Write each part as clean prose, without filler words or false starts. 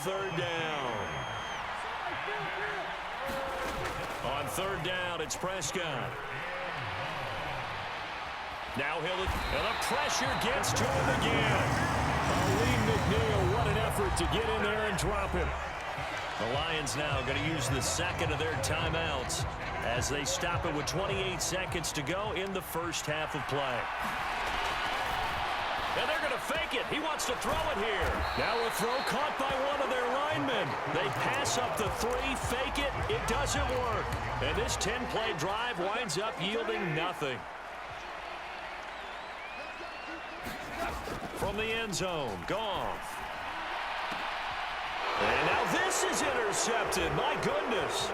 third down. On third down, it's Prescott. Now and the pressure gets to him again. Lee McNeil, what an effort to get in there and drop him. The Lions now going to use the second of their timeouts as they stop it with 28 seconds to go in the first half of play. And they're going to fake it. He wants to throw it here. Now a throw caught by one of their linemen. They pass up the three, fake it. It doesn't work. And this 10-play drive winds up yielding nothing. From the end zone, Goff. And now this is intercepted. My goodness.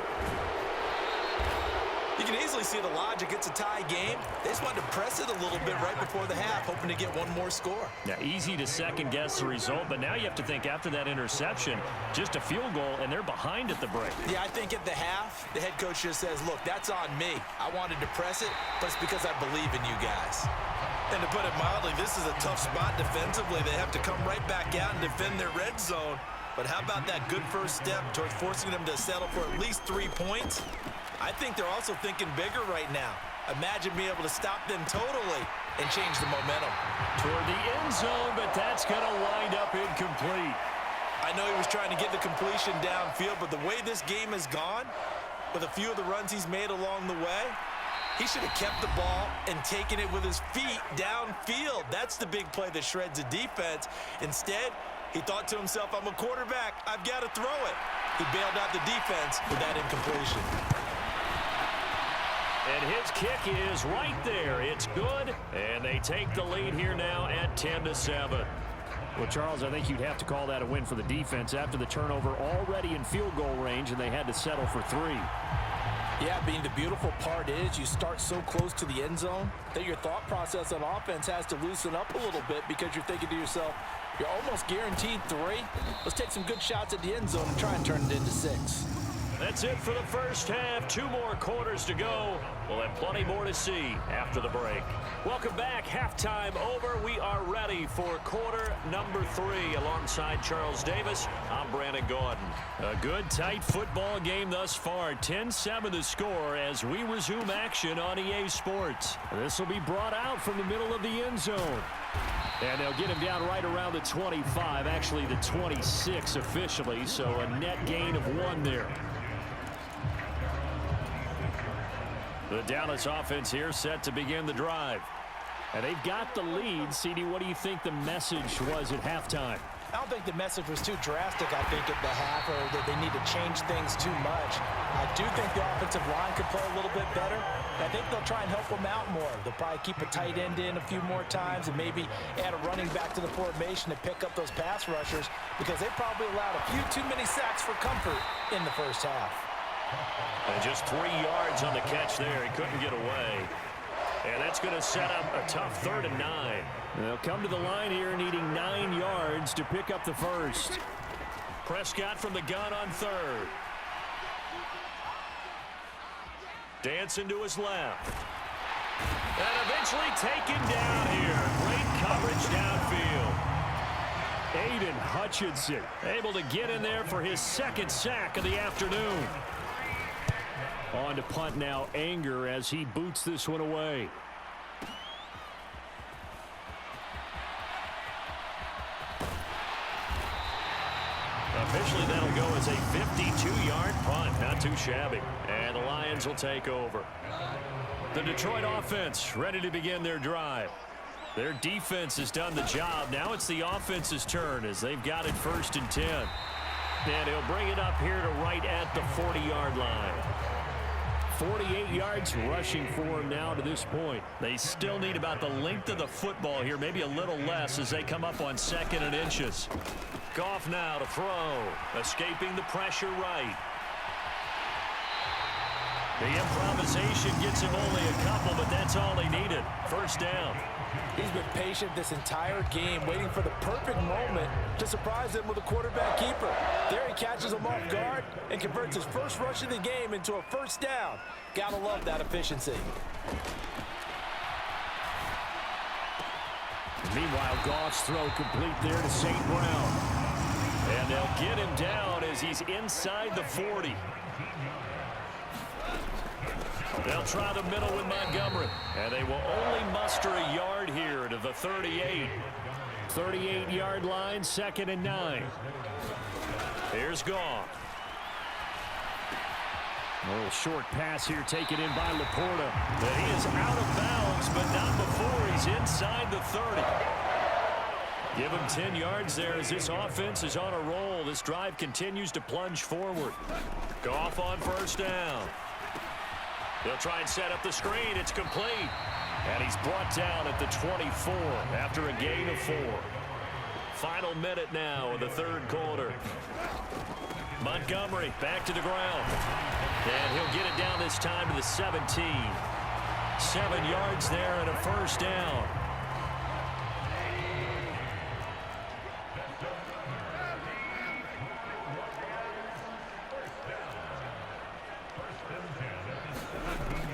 You can easily see the logic. It's a tie game. They just wanted to press it a little bit right before the half, hoping to get one more score. Now, easy to second-guess the result, but now you have to think after that interception, just a field goal, and they're behind at the break. Yeah, I think at the half, the head coach just says, look, that's on me. I wanted to press it, but it's because I believe in you guys. And to put it mildly, this is a tough spot defensively. They have to come right back out and defend their red zone. But how about that good first step towards forcing them to settle for at least 3 points? I think they're also thinking bigger right now. Imagine being able to stop them totally and change the momentum. Toward the end zone, but that's going to wind up incomplete. I know he was trying to get the completion downfield, but the way this game has gone, with a few of the runs he's made along the way, he should have kept the ball and taken it with his feet downfield. That's the big play that shreds a defense. Instead, he thought to himself, I'm a quarterback. I've got to throw it. He bailed out the defense with that incompletion. And his kick is right there. It's good, and they take the lead here now at 10-7. Well, Charles, I think you'd have to call that a win for the defense after the turnover already in field goal range, and they had to settle for 3. Yeah, the beautiful part is you start so close to the end zone that your thought process on offense has to loosen up a little bit because you're thinking to yourself, you're almost guaranteed 3. Let's take some good shots at the end zone and try and turn it into 6. That's it for the first half. 2 more quarters to go. We'll have plenty more to see after the break. Welcome back. Halftime over. We are ready for quarter number 3. Alongside Charles Davis, I'm Brandon Gordon. A good, tight football game thus far. 10-7 the score as we resume action on EA Sports. This will be brought out from the middle of the end zone. And they'll get him down right around the 25, actually the 26 officially, so a net gain of 1 there. The Dallas offense here set to begin the drive. And they've got the lead. CD, what do you think the message was at halftime? I don't think the message was too drastic, I think, at the half, or that they need to change things too much. I do think the offensive line could play a little bit better. I think they'll try and help them out more. They'll probably keep a tight end in a few more times and maybe add a running back to the formation to pick up those pass rushers because they probably allowed a few too many sacks for comfort in the first half. And just 3 yards on the catch there. He couldn't get away. And that's going to set up a tough 3rd and 9. They'll come to the line here needing 9 yards to pick up the first. Prescott from the gun on 3rd. Dancing to his left. And eventually taken down here. Great coverage downfield. Aiden Hutchinson able to get in there for his 2nd sack of the afternoon. On to punt now, Anger, as he boots this one away. Officially, that'll go as a 52-yard punt. Not too shabby. And the Lions will take over. The Detroit offense ready to begin their drive. Their defense has done the job. Now it's the offense's turn as they've got it 1st and 10. And he'll bring it up here to right at the 40-yard line. 48 yards rushing for him now to this point. They still need about the length of the football here, maybe a little less as they come up on 2nd and inches. Goff now to throw, escaping the pressure right. The improvisation gets him only a couple, but that's all he needed. 1st down. He's been patient this entire game, waiting for the perfect moment to surprise him with a quarterback keeper. There he catches him off guard and converts his first rush of the game into a 1st down. Gotta love that efficiency. Meanwhile, Goff's throw complete there to St. Brown. And they'll get him down as he's inside the 40. They'll try the middle with Montgomery, and they will only muster a yard here to the 38. 38-yard line, 2nd and 9. Here's Goff. A little short pass here taken in by Laporta. But he is out of bounds, but not before he's inside the 30. Give him 10 yards there as this offense is on a roll. This drive continues to plunge forward. Goff on 1st down. They'll try and set up the screen. It's complete. And he's brought down at the 24 after a gain of 4. Final minute now of the 3rd quarter. Montgomery back to the ground. And he'll get it down this time to the 17. 7 yards there and a 1st down.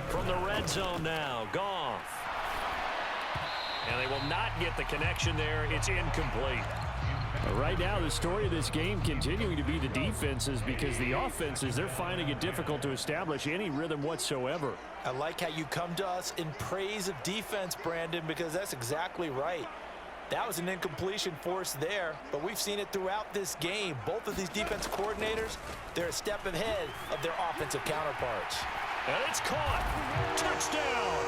From the red zone now, Goff. And they will not get the connection there. It's incomplete. Right now, the story of this game continuing to be the defenses, because the offenses, they're finding it difficult to establish any rhythm whatsoever. I like how you come to us in praise of defense, Brandon, because that's exactly right. That was an incompletion forced there, but we've seen it throughout this game. Both of these defense coordinators, they're a step ahead of their offensive counterparts. And it's caught. Touchdown.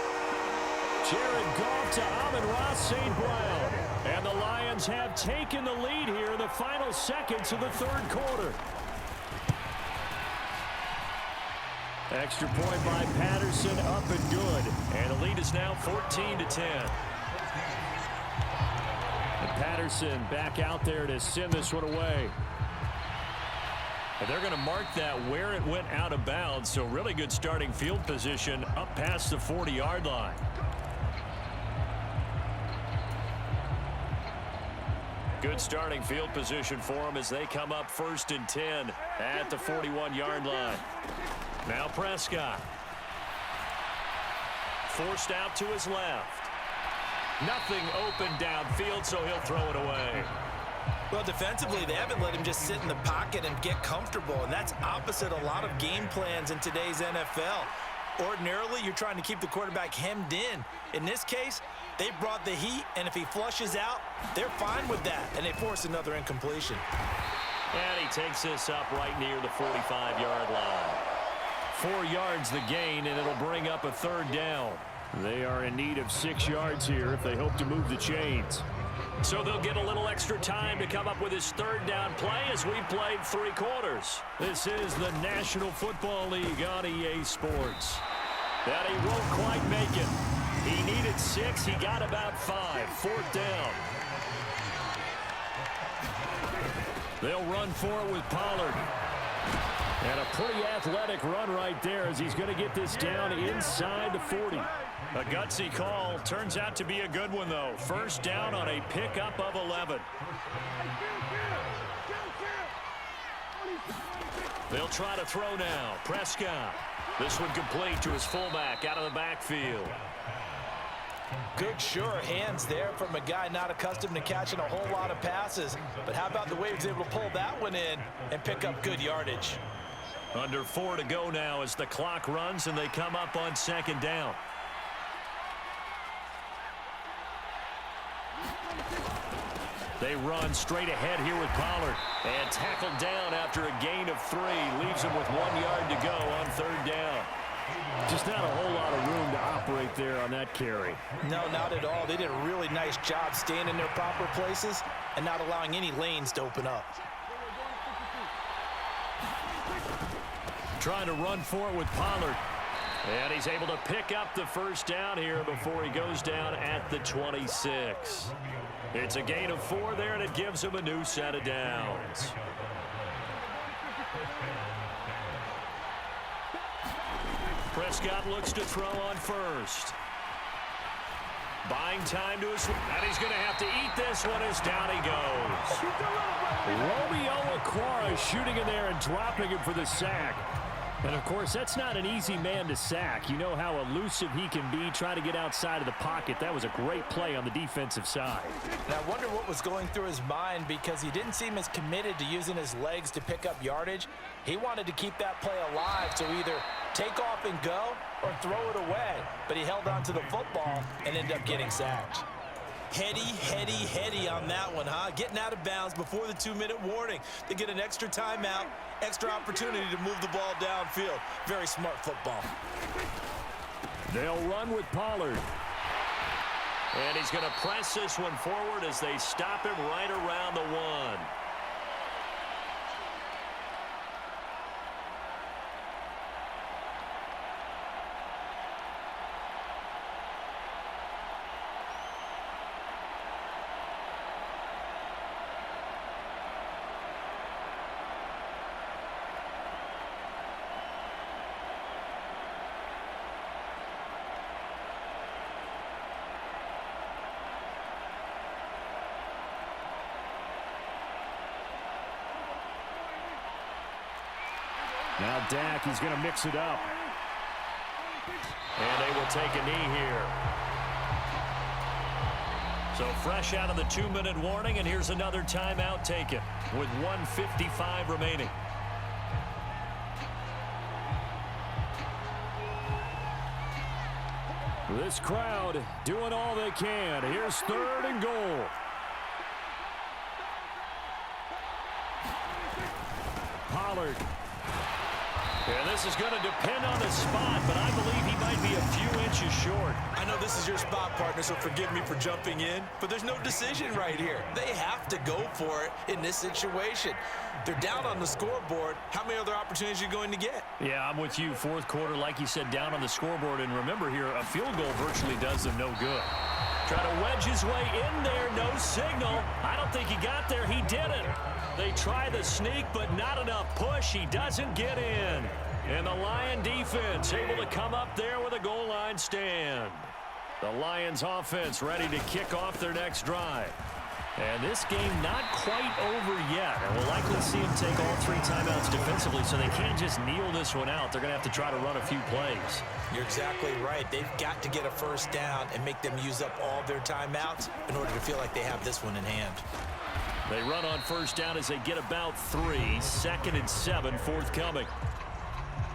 Jared Goff to Amon-Ra St. Brown. And the Lions have taken the lead here in the final seconds of the 3rd quarter. Extra point by Patterson, up and good. And the lead is now 14-10. And Patterson back out there to send this one away. And they're going to mark that where it went out of bounds. So really good starting field position up past the 40-yard line. Good starting field position for them as they come up 1st and 10 at the 41-yard line. Now Prescott. Forced out to his left. Nothing open downfield, so he'll throw it away. Well, defensively, they haven't let him just sit in the pocket and get comfortable, and that's opposite a lot of game plans in today's NFL. Ordinarily, you're trying to keep the quarterback hemmed in. In this case, they brought the heat, and if he flushes out, they're fine with that, and they force another incompletion. And he takes this up right near the 45-yard line. 4 yards the gain, and it'll bring up a 3rd down. They are in need of 6 yards here if they hope to move the chains. So they'll get a little extra time to come up with his 3rd down play as we've played 3 quarters. This is the National Football League on EA Sports. That he won't quite make it. He needed 6. He got about 5. 4th down. They'll run for it with Pollard. And a pretty athletic run right there as he's going to get this down inside the 40. A gutsy call. Turns out to be a good one, though. 1st down on a pickup of 11. They'll try to throw now. Prescott. This one complete to his fullback out of the backfield. Good, sure hands there from a guy not accustomed to catching a whole lot of passes. But how about the way he was able to pull that one in and pick up good yardage? Under 4 to go now as the clock runs and they come up on 2nd down. They run straight ahead here with Pollard. And tackled down after a gain of 3. Leaves him with 1 yard to go on 3rd down. Just not a whole lot of room to operate there on that carry. No, not at all. They did a really nice job staying in their proper places and not allowing any lanes to open up. Trying to run for it with Pollard. And he's able to pick up the 1st down here before he goes down at the 26. It's a gain of 4 there, and it gives him a new set of downs. Prescott looks to throw on 1st. Buying time to his... And he's going to have to eat this one as down he goes. Romeo Okwara shooting in there and dropping him for the sack. And, of course, that's not an easy man to sack. You know how elusive he can be, try to get outside of the pocket. That was a great play on the defensive side. And I wonder what was going through his mind, because he didn't seem as committed to using his legs to pick up yardage. He wanted to keep that play alive, so either take off and go or throw it away. But he held on to the football and ended up getting sacked. Heady on that one, huh? Getting out of bounds before the 2-minute warning. They get an extra timeout, extra opportunity to move the ball downfield. Very smart football. They'll run with Pollard. And he's going to press this one forward as they stop him right around the 1. Now Dak, he's going to mix it up. And they will take a knee here. So fresh out of the 2-minute warning, and here's another timeout taken with 1:55 remaining. This crowd doing all they can. Here's 3rd and goal. Pollard. And this is going to depend on the spot, but I believe he might be a few inches short. I know this is your spot, partner, so forgive me for jumping in, but there's no decision right here. They have to go for it in this situation. They're down on the scoreboard. How many other opportunities are you going to get? Yeah, I'm with you. 4th quarter, like you said, down on the scoreboard. And remember here, a field goal virtually does them no good. Try to wedge his way in there. No signal. I don't think he got there. He didn't. They try the sneak, but not enough push. He doesn't get in. And the Lion defense able to come up there with a goal line stand. The Lions offense ready to kick off their next drive. And this game not quite over yet. And we'll likely see them take all 3 timeouts defensively, so they can't just kneel this one out. They're going to have to try to run a few plays. You're exactly right. They've got to get a first down and make them use up all their timeouts in order to feel like they have this one in hand. They run on first down as they get about 3. 2nd and 7 forthcoming.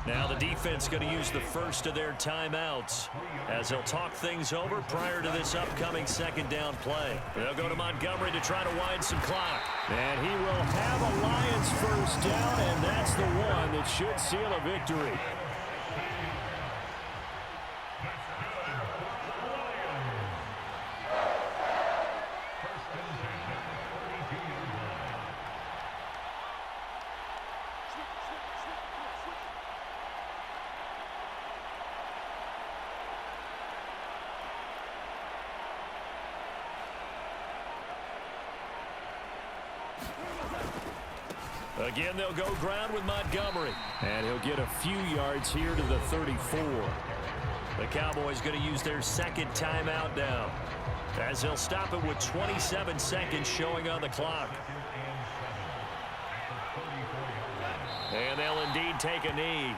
Now the defense going to use the first of their timeouts as they'll talk things over prior to this upcoming 2nd down play. They'll go to Montgomery to try to wind some clock. And he will have a Lions first down, and that's the one that should seal a victory. Again, they'll go ground with Montgomery. And he'll get a few yards here to the 34. The Cowboys going to use their 2nd timeout now, as they'll stop it with 27 seconds showing on the clock. And they'll indeed take a knee.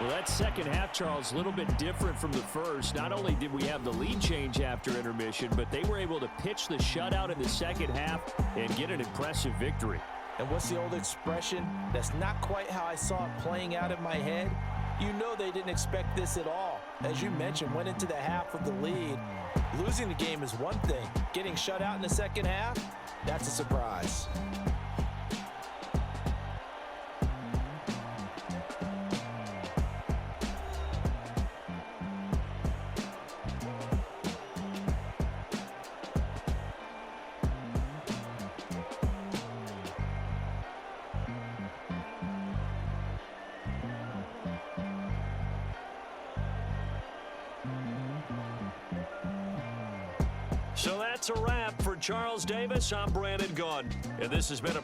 Well, that second half, Charles, a little bit different from the first. Not only did we have the lead change after intermission, but they were able to pitch the shutout in the second half and get an impressive victory. And what's the old expression? That's not quite how I saw it playing out in my head. You know they didn't expect this at all. As you mentioned, went into the half with the lead. Losing the game is one thing. Getting shut out in the second half, that's a surprise. So that's a wrap for Charles Davis. I'm Brandon Gaudin, and this has been a